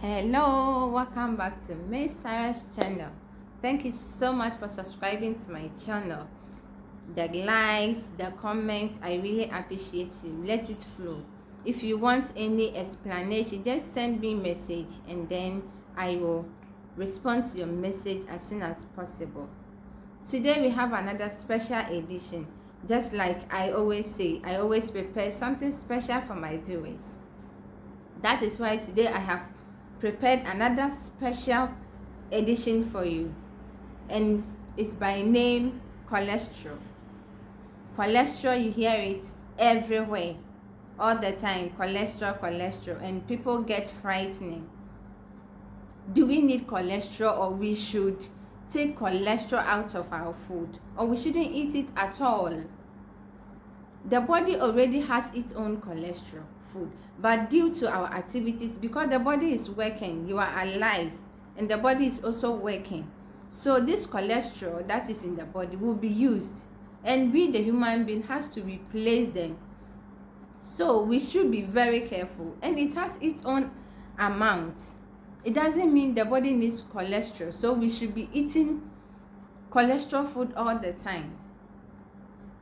Hello, welcome back to Miss Sarah's channel. Thank you so much for subscribing to my channel. The likes, the comments, I really appreciate you. Let it flow. If you want any explanation, just send me a message and then I will respond to your message as soon as possible. Today we have another special edition. Just like I always say, I always prepare something special for my viewers. That is why today I have prepared another special edition for you, and it's by name cholesterol. Cholesterol, you hear it everywhere all the time. Cholesterol, and people get frightening. Do we need cholesterol, or we should take cholesterol out of our food, or we shouldn't eat it at all? The body already has its own cholesterol food, but due to our activities, because the body is working, you are alive and the body is also working, so this cholesterol that is in the body will be used, and we the human being has to replace them. So we should be very careful, and it has its own amount. It doesn't mean the body needs cholesterol, so we should be eating cholesterol food all the time.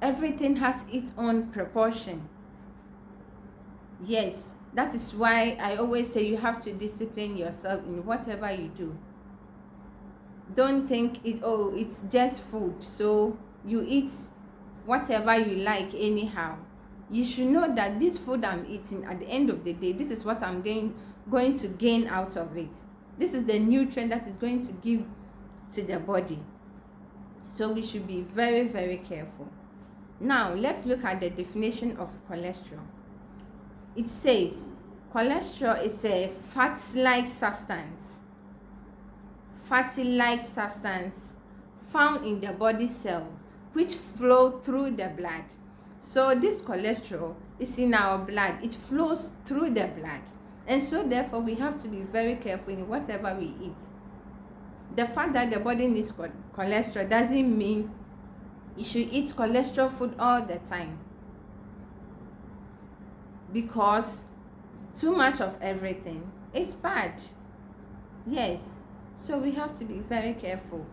Everything has its own proportion. Yes, that is why I always say you have to discipline yourself in whatever you do. Don't think it's just food, so you eat whatever you like anyhow. You should know that this food I'm eating, at the end of the day, this is what I'm going to gain out of it. This is the nutrient that is going to give to the body. So we should be very, very careful. Now let's look at the definition of cholesterol. It says cholesterol is a fat-like substance found in the body cells which flow through the blood. So this cholesterol is in our blood. It flows through the blood, and so therefore we have to be very careful in whatever we eat. The fact that the body needs cholesterol doesn't mean you should eat cholesterol food all the time, because too much of everything is bad. Yes, so we have to be very careful.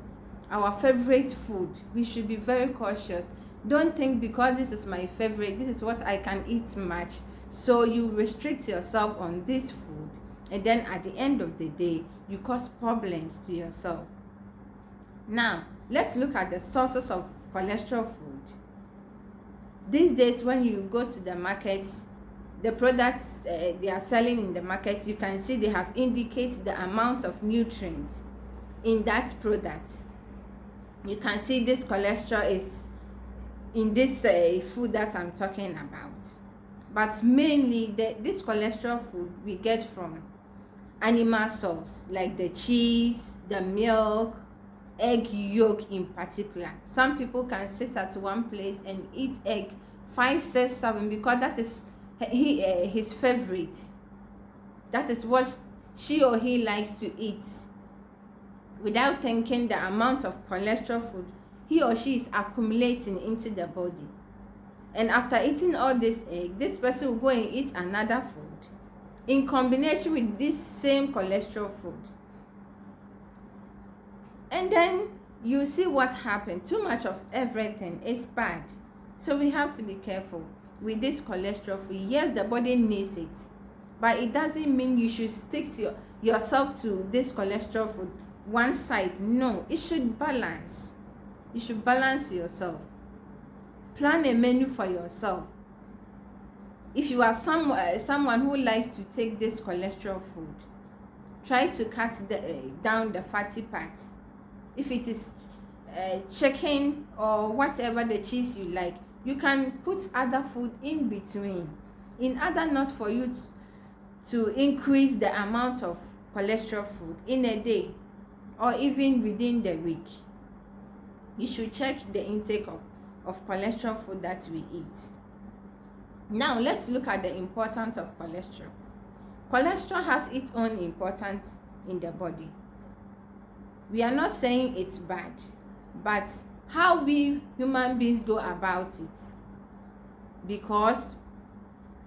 Our favorite food, we should be very cautious. Don't think because this is my favorite, this is what I can eat much, so you restrict yourself on this food, and then at the end of the day you cause problems to yourself. Now let's look at the sources of cholesterol food. These days when you go to the markets, the products they are selling in the market, you can see they have indicated the amount of nutrients in that product. You can see this cholesterol is in this food that I'm talking about, but mainly this cholesterol food we get from animal source, like the cheese, the milk, egg yolk in particular. Some people can sit at one place and eat egg 5, 6, 7 because that is his favorite. That is what she or he likes to eat, without thinking the amount of cholesterol food he or she is accumulating into the body. And after eating all this egg, this person will go and eat another food in combination with this same cholesterol food, and then you see what happened. Too much of everything is bad, so we have to be careful with this cholesterol food. Yes, the body needs it, but it doesn't mean you should stick to yourself to this cholesterol food one side. No, it should balance. You should balance yourself. Plan a menu for yourself. If you are someone who likes to take this cholesterol food, try to cut down the fatty parts. If it is chicken or whatever the cheese you like, you can put other food in between, in order not for you to increase the amount of cholesterol food in a day or even within the week. You should check the intake of cholesterol food that we eat. Now let's look at the importance of cholesterol. Cholesterol has its own importance in the body. We are not saying it's bad, but how we human beings go about it, because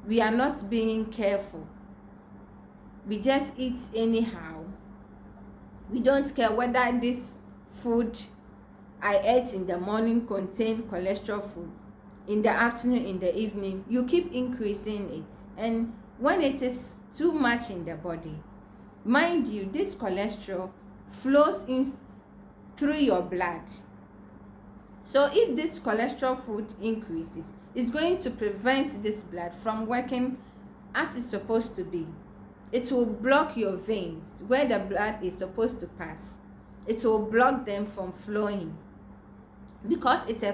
we are not being careful. we just eat anyhow. We don't care whether this food I ate in the morning contain cholesterol food, in the afternoon, in the evening. You keep increasing it, and when it is too much in the body, mind you, this cholesterol flows in through your blood. So if this cholesterol food increases, it's going to prevent this blood from working as it's supposed to be. It will block your veins where the blood is supposed to pass. It will block them from flowing, because it's a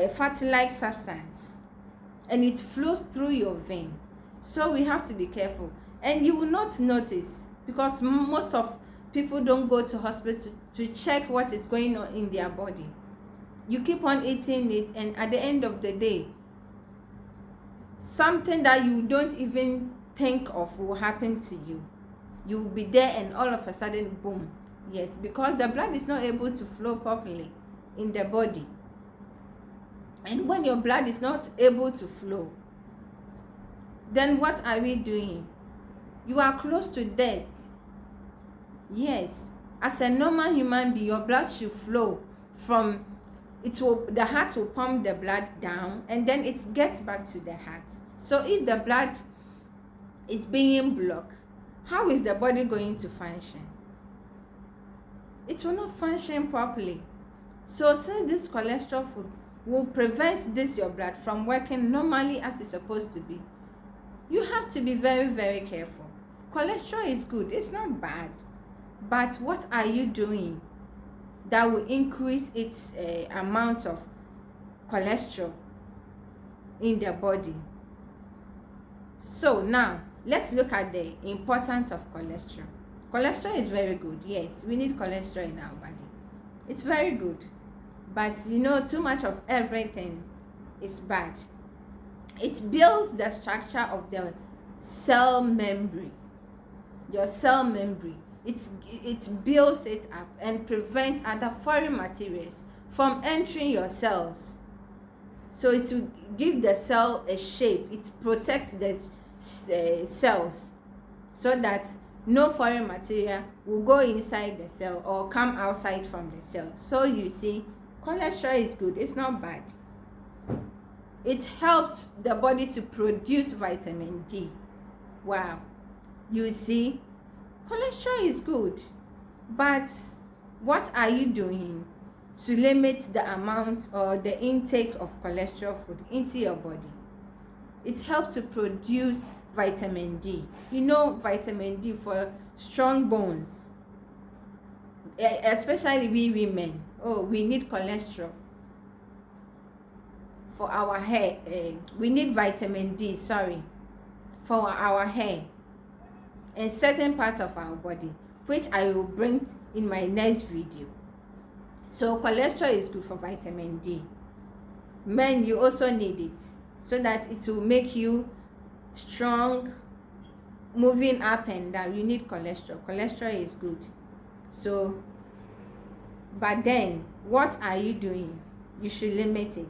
fat-like substance, and it flows through your vein. So we have to be careful, and you will not notice, because most of people don't go to hospital to check what is going on in their body. You keep on eating it, and at the end of the day, something that you don't even think of will happen to you. You will be there, and all of a sudden, boom. Yes, because the blood is not able to flow properly in the body. And when your blood is not able to flow, then what are we doing? You are close to death. Yes, as a normal human being, your blood should flow from the heart will pump the blood down, and then it gets back to the heart. So if the blood is being blocked, how is the body going to function? It will not function properly. So since this cholesterol food will prevent your blood from working normally as it's supposed to be, you have to be very, very careful. Cholesterol is good, it's not bad, but what are you doing that will increase its amount of cholesterol in the body? So now let's look at the importance of cholesterol. Cholesterol is very good. Yes, we need cholesterol in our body. It's very good. But too much of everything is bad. It builds the structure of the cell membrane. Your cell membrane. It builds it up and prevents other foreign materials from entering your cells. So it will give the cell a shape. It protects the cells so that no foreign material will go inside the cell or come outside from the cell. So you see, cholesterol is good. It's not bad. It helps the body to produce vitamin D. Wow. You see, cholesterol is good. But what are you doing to limit the amount or the intake of cholesterol food into your body? It helps to produce vitamin D. Vitamin D for strong bones. Especially we women. We need cholesterol for our hair. We need vitamin D, for our hair and certain parts of our body, which I will bring in my next video. So cholesterol is good for vitamin D. Men, you also need it, so that it will make you strong, moving up and down. You need cholesterol. Cholesterol is good. So, but then what are you doing? You should limit it,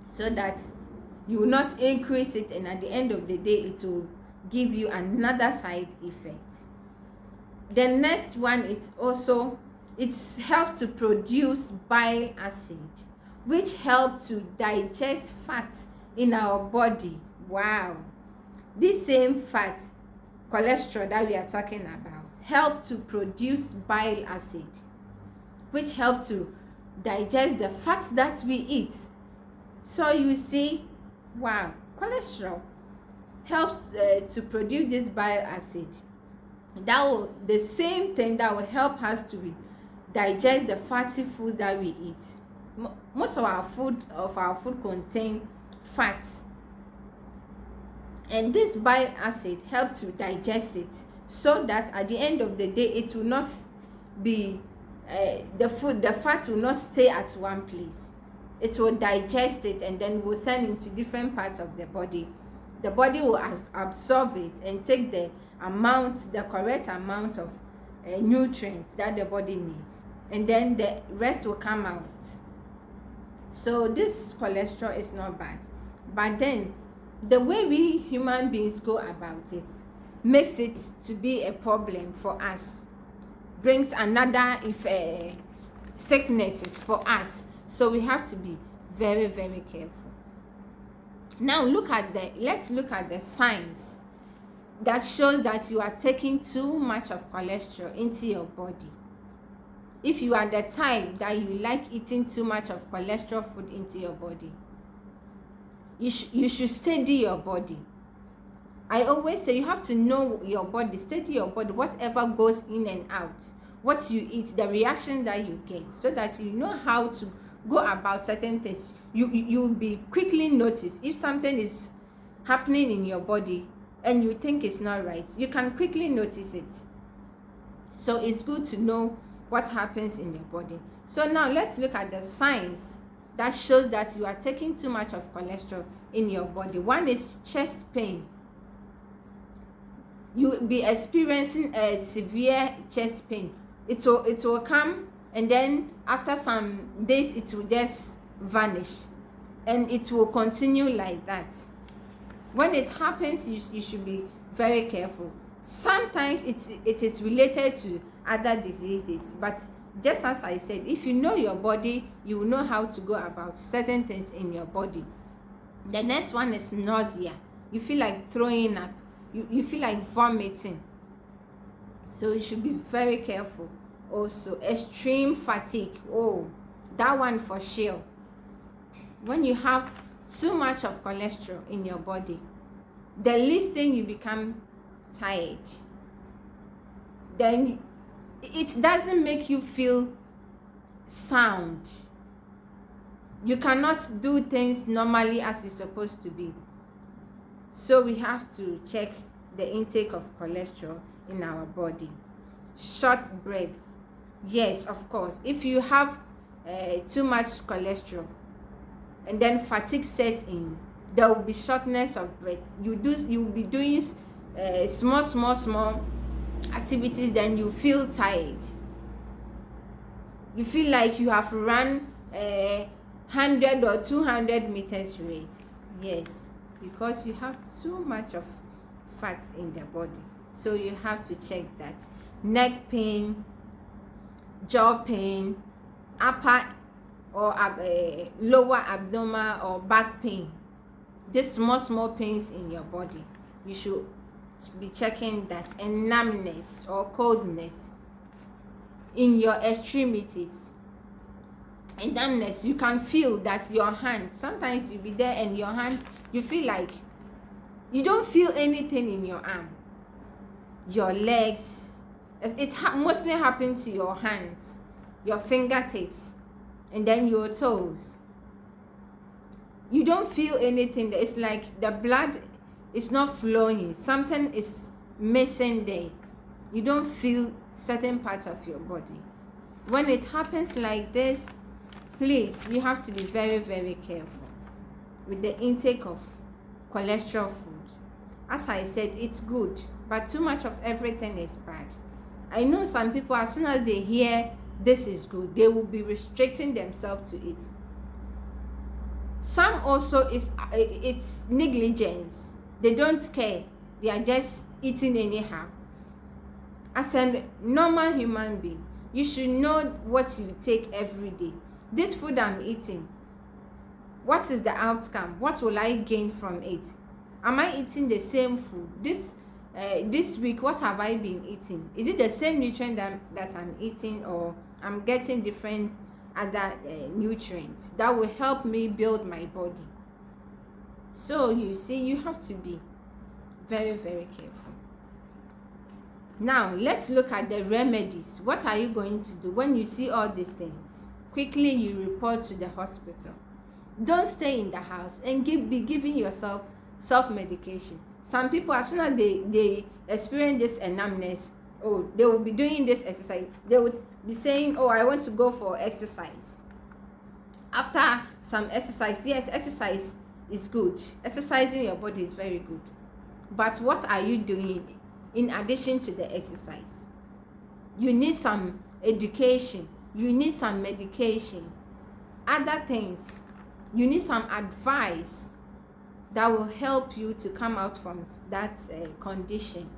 so that you will not increase it, and at the end of the day it will give you another side effect. The next one is also, it helps to produce bile acid, which helps to digest fat in our body. Wow. This same fat, cholesterol that we are talking about, help to produce bile acid, which help to digest the fat that we eat. So you see, wow, cholesterol helps to produce this bile acid. The same thing that will help us to digest the fatty food that we eat. Most of our food contain fats, and this bile acid helps to digest it, so that at the end of the day it will not be the fat will not stay at one place. It will digest it, and then will send into different parts of the body. The body will absorb it and take the correct amount of nutrients that the body needs, and then the rest will come out. So this cholesterol is not bad. But then the way we human beings go about it makes it to be a problem for us, brings another sicknesses for us. So we have to be very, very careful. Now let's look at the signs that shows that you are taking too much of cholesterol into your body. If you are the type that you like eating too much of cholesterol food into your body, you should study your body. I always say you have to know your body, study your body, whatever goes in and out, what you eat, the reaction that you get, so that you know how to go about certain things. You'll be quickly noticed if something is happening in your body and you think it's not right. You can quickly notice it. So it's good to know what happens in your body. So now let's look at the signs that shows that you are taking too much of cholesterol in your body. One is chest pain. You will be experiencing a severe chest pain. It will come, and then after some days it will just vanish, and it will continue like that. When it happens, you should be very careful. Sometimes it is related to other diseases, but just as I said, if you know your body, you will know how to go about certain things in your body. The next one is nausea. You feel like throwing up. You feel like vomiting. So you should be very careful. Also, extreme fatigue. Oh, that one for sure. When you have too much of cholesterol in your body, the least thing you become tired. Then it doesn't make you feel sound. You cannot do things normally as it's supposed to be. So we have to check the intake of cholesterol in our body. Short breath. Yes, of course. If you have too much cholesterol and then fatigue sets in, there will be shortness of breath. You will be doing small activities, then you feel tired. You feel like you have run 100 or 200 meters race. Yes, because you have too much of fat in the body. So you have to check that. Neck pain, jaw pain, upper or lower abdomen or back pain. These small pains in your body, you should be checking that. And numbness or coldness in your extremities. And numbness, you can feel that your hand, sometimes you be there and your hand, you feel like you don't feel anything in your arm, your legs. It mostly happens to your hands, your fingertips, and then your toes. You don't feel anything. It's like the blood is not flowing. Something is missing there. You don't feel certain parts of your body. When it happens like this, please, you have to be very, very careful with the intake of cholesterol food. As I said, it's good, but too much of everything is bad. I know some people, as soon as they hear this is good, they will be restricting themselves to it. Some also it's negligence. They don't care. They are just eating anyhow. As a normal human being, you should know what you take every day. This food I'm eating, what is the outcome? What will I gain from it? Am I eating the same food? This week, what have I been eating? Is it the same nutrient that I'm eating, or I'm getting different other nutrients that will help me build my body? So you see, you have to be very, very careful. Now let's look at the remedies. What are you going to do when you see all these things? Quickly you report to the hospital. Don't stay in the house and be giving yourself self-medication. Some people, as soon as they experience this numbness, oh, they will be doing this exercise. They would be saying, oh, I want to go for exercise. After some exercise, yes, exercise is good. Exercising your body is very good. But what are you doing in addition to the exercise? You need some education. You need some medication. Other things. You need some advice that will help you to come out from that condition.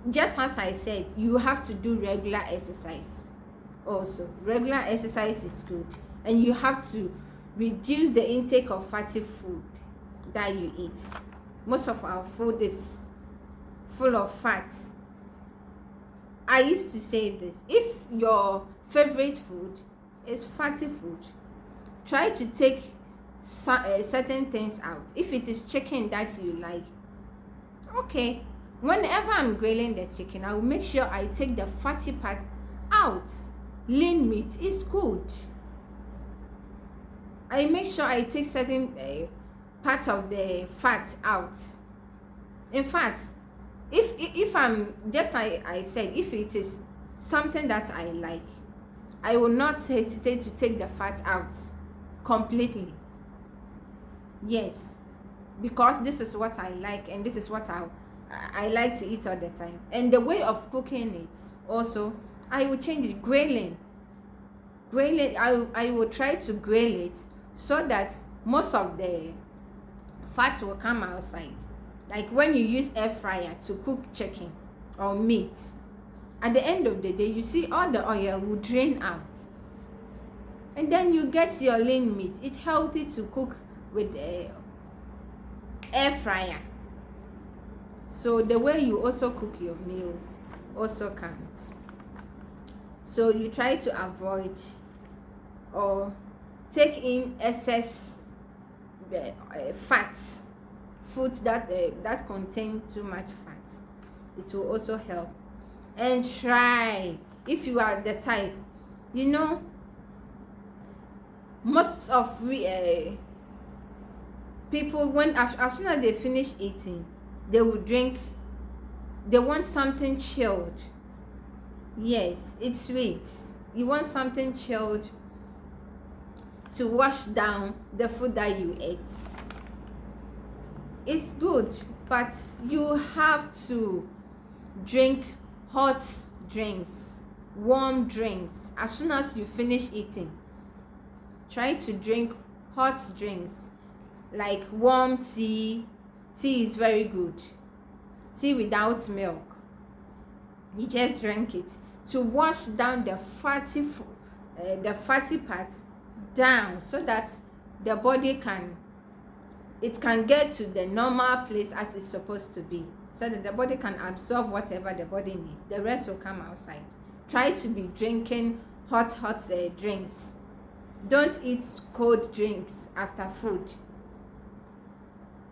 Just as I said, you have to do regular exercise. Also, regular exercise is good, and you have to reduce the intake of fatty food that you eat. Most of our food is full of fats. I used to say this: if your favorite food is fatty food, try to take certain things out. If it is chicken that you like, okay, whenever I'm grilling the chicken, I will make sure I take the fatty part out. Lean meat is good. I make sure I take certain part of the fat out. In fact, if I'm, just like I said, if it is something that I like, I will not hesitate to take the fat out completely. Yes, because this is what I like, and this is what I like to eat all the time. And the way of cooking it also, I will change it. Grilling, I will try to grill it so that most of the fat will come outside. Like when you use air fryer to cook chicken or meat, at the end of the day, you see all the oil will drain out, and then you get your lean meat. It's healthy to cook with air fryer. So the way you also cook your meals also counts. So you try to avoid or take in excess fats, foods that contain too much fat. It will also help. And try, if you are the type, most of people, when as soon as they finish eating, they want something chilled. Yes, it's sweet. You want something chilled to wash down the food that you ate. It's good, but you have to drink hot drinks, warm drinks. As soon as you finish eating, try to drink hot drinks, like warm tea. Tea is very good. Tea without milk, you just drink it to wash down the fatty parts down, so that the body can get to the normal place as it's supposed to be, so that the body can absorb whatever the body needs. The rest will come outside. Try to be drinking hot drinks. Don't eat cold drinks after food.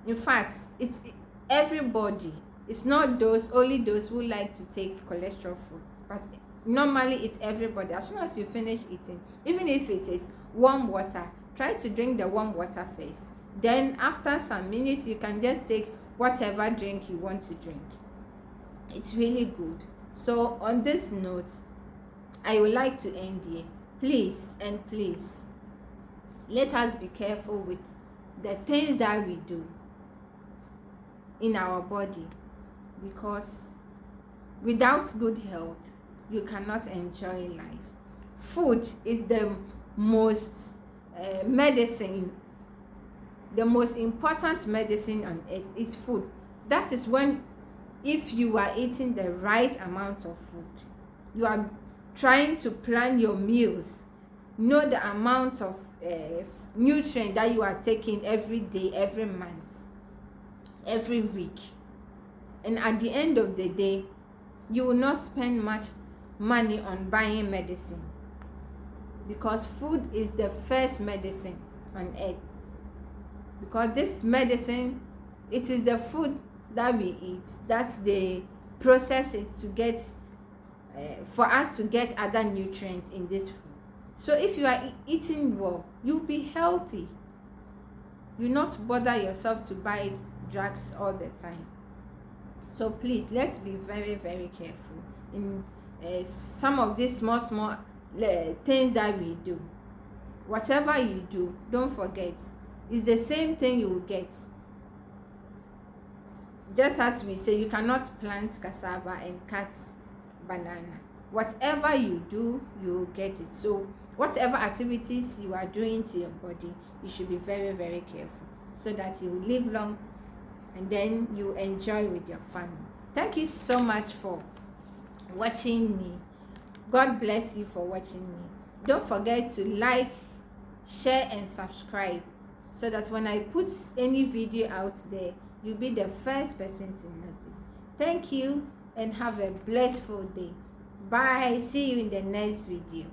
In fact, it's everybody. It's not only those who like to take cholesterol food, but normally it's everybody. As soon as you finish eating, even if it is warm water, try to drink the warm water first. Then after some minutes, you can just take whatever drink you want to drink. It's really good. So on this note, I would like to end here. Please, let us be careful with the things that we do in our body, because without good health, you cannot enjoy life. Food is the most medicine. The most important medicine on earth is food. That is when, if you are eating the right amount of food, you are trying to plan your meals, know the amount of nutrient that you are taking every day, every month, every week, and at the end of the day, you will not spend much money on buying medicine, because food is the first medicine on earth. Because this medicine, it is the food that we eat that they process it to get for us to get other nutrients in this food. So if you are eating well, you'll be healthy. You not bother yourself to buy drugs all the time. So please, let's be very, very careful in some of these small things that we do. Whatever you do, don't forget, it's the same thing you will get. Just as we say, you cannot plant cassava and cut banana. Whatever you do, you will get it. So whatever activities you are doing to your body, you should be very, very careful. so that you will live long and then you enjoy with your family. Thank you so much for watching me. God bless you for watching me. Don't forget to like, share and subscribe, so that when I put any video out there, you'll be the first person to notice. Thank you and have a blissful day. Bye. See you in the next video.